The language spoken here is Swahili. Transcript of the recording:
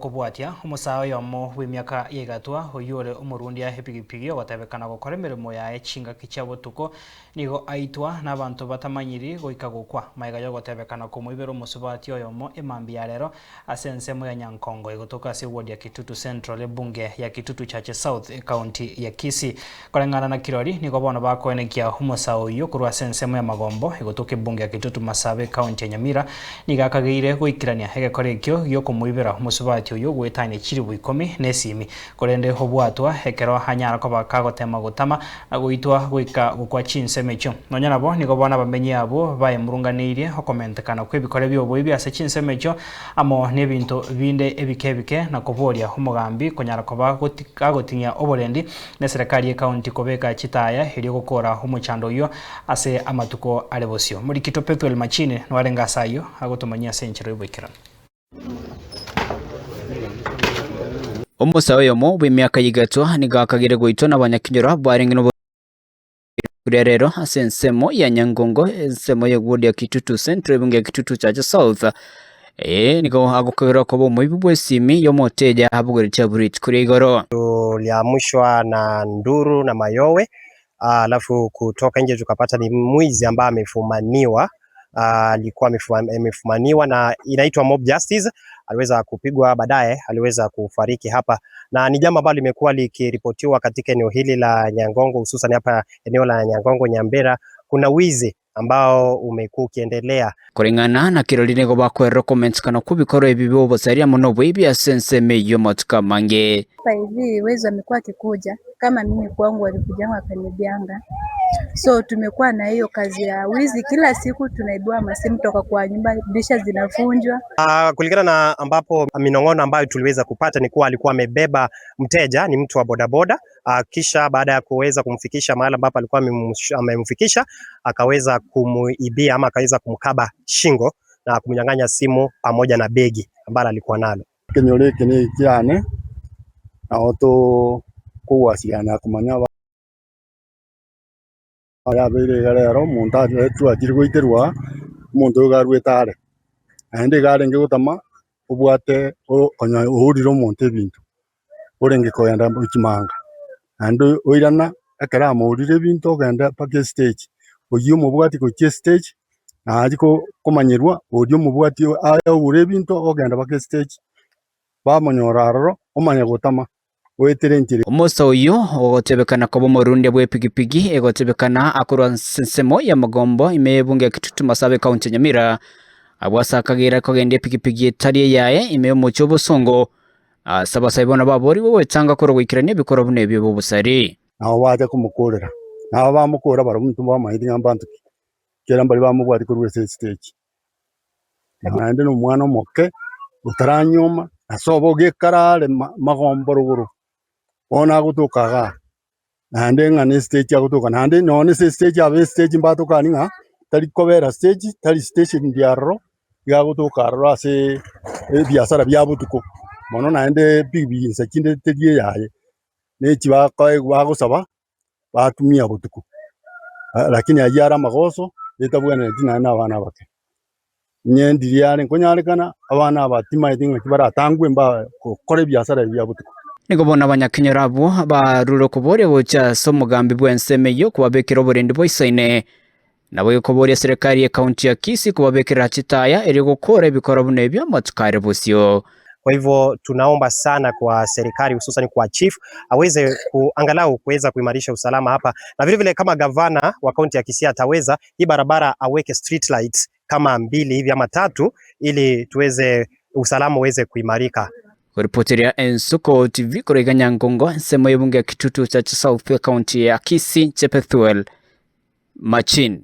kubwatia umusawo yomo w'imyaka yegatwa oyore umurundia epigipigi ogatebekana gukora emirimo yae chingaki chia botuko nigo aitwa n'abantu batamanyiri goika gukwa maiga yo gotebekana kumuibera omusubati oyomo emambi ya rero ase ensemo ya Nyankongo igotoka ase ward ya Kitutu Central ebunge ya Kitutu Chache South county ya Kisii korengana na kirori nigo bono bakoenekia umusawo yo kurwa ase ensemo ya Magombo igotoka ebunge ya Kitutu Masabe county ya Nyamira nigakageire goikirania egekore ekio gyo kumuibera omusubati oyo gwetane chiri bwikomi nesimi korende hobwatwa ekero hanyara ko bakagotema gutama na goitwa goika gukwa chinseme ekyo nonya nabo nigo bona bamenye abo bayemurunganirie hokomentekana kwebikore byobo ibi ase chinseme ekyo amo nebintu binde ebikebike na kuboria umugambi konyara ko bagotinya oborendi ne serikali ya county kobeka chitaya iri gukora umuchando yo ase amatuko alebosio muri Kitopetwel machine nwarenga sayo agotumanyia senchero ibwikira Umusawo yomo w'imyaka yigatwa nigakagire goitwa n'abanyakinyoro barenga rero ase ensemo ya Nyangongo ensemo ya ward ya Kitutu Central bunge ya Kitutu Chache South nigo agukagera ko bomo ibwesimi yomoteja habugere cha bridge kuri igoro tuliamshwa na nduru na mayowe alafu kutoka nje tukapata ni mwizi ambaye amefumaniwa alikuwa amefumaniwa na inaitwa mob justice. Aliweza kupigwa, baadaye aliweza kufariki hapa, na ni jambo ambalo limekuwa likiripotiwa katika eneo hili la Nyangongo, hususan hapa eneo la Nyangongo Nyambera kuna wizi ambao umekuwa ukiendelea. Kuringana na kirori nego bakwero comments kana kubikoro ibibo bosaria muno bwibi asense meyo matuka mange hivi wezi amekuwa akikuja kama mimi kwangu alikujanga akanibianga. So tumekuwa na hiyo kazi ya wizi, kila siku tunaibua masimu toka kwa nyumba, dirisha zinavunjwa. Kulingana na ambapo minongono ambayo tuliweza kupata ni kuwa alikuwa amebeba mteja, ni mtu wa bodaboda, kisha baada ya kuweza kumfikisha mahali ambapo alikuwa amemfikisha akaweza kumuibia ama akaweza kumkaba shingo na kumnyang'anya simu pamoja na begi ambalo alikuwa nalo. Kinyore kini cyane aho to kuwasiana kumanya ayabere rero muntu atu akiri gwiterwa muntu garwetare ande garenge gutama ubwate onya uhuriro muntu ebintu urenge koyanda ukimanga ande oirana akara muhurire bintu ogenda pake stage oyo mubwati ko stage na ariko kumanyirwa oyo mubwati aya ure bintu ogenda pake stage bamonyoraro omanya gutama umusawo uyu ogotebekana ko bomorundi bw'epigipigi egotebekana akurwa nsemo ya Magombo imebunge ya Kitutu Masabe county Nyamira abwasakagira ko gende epigipigi etari yaye imeyo mucyo bosongo saba sayibona babori wowe tanga ko rwikirane bikora bune byo bubusari aho baje kumukorera naho bamukora baramuntu bamahidi ngambantu kera mbali bamubwati ko rwese stage nande no mwana moke utaranyuma asoboge karale Magombo ruguru ona gutukaga nande ngane stage ya gutuka nande none stage ya stage mbatuka ninga tari kobera stage tari station ndiaro ya gutuka rase biasara bya butuko mono nande bibi nsakinde tediye yaye nechi bagusaba batumia butuko lakini ajara magoso etabwana dina na abana bake nyendiriare nkonyarikana abana batima idinga kibara tangwe mba kore biasara bya butuko nigo bona abanyakinyoro abo baruro kuboria gocha somugambi bwenseme yo kubabekera oborendi boisaine nabo yokoboria serikali ya county ya Kisii kubabekera chitaya eri gukora ibikora bune byo matukare busio. Kwa hivyo tunaomba sana kwa serikali hususan kwa chief aweze angalau kuweza kuimarisha usalama hapa, na vile vile kama gavana wa county ya Kisii ataweza hii barabara aweke street lights kama 2 hivi ama 3 ili tuweze usalama uweze kuimarika. Kuripotiria Ensuko TV kurega Nyangongo nsemo y'ebunge ya Kitutu Chache South county ya Kisii Chepethwel Machine.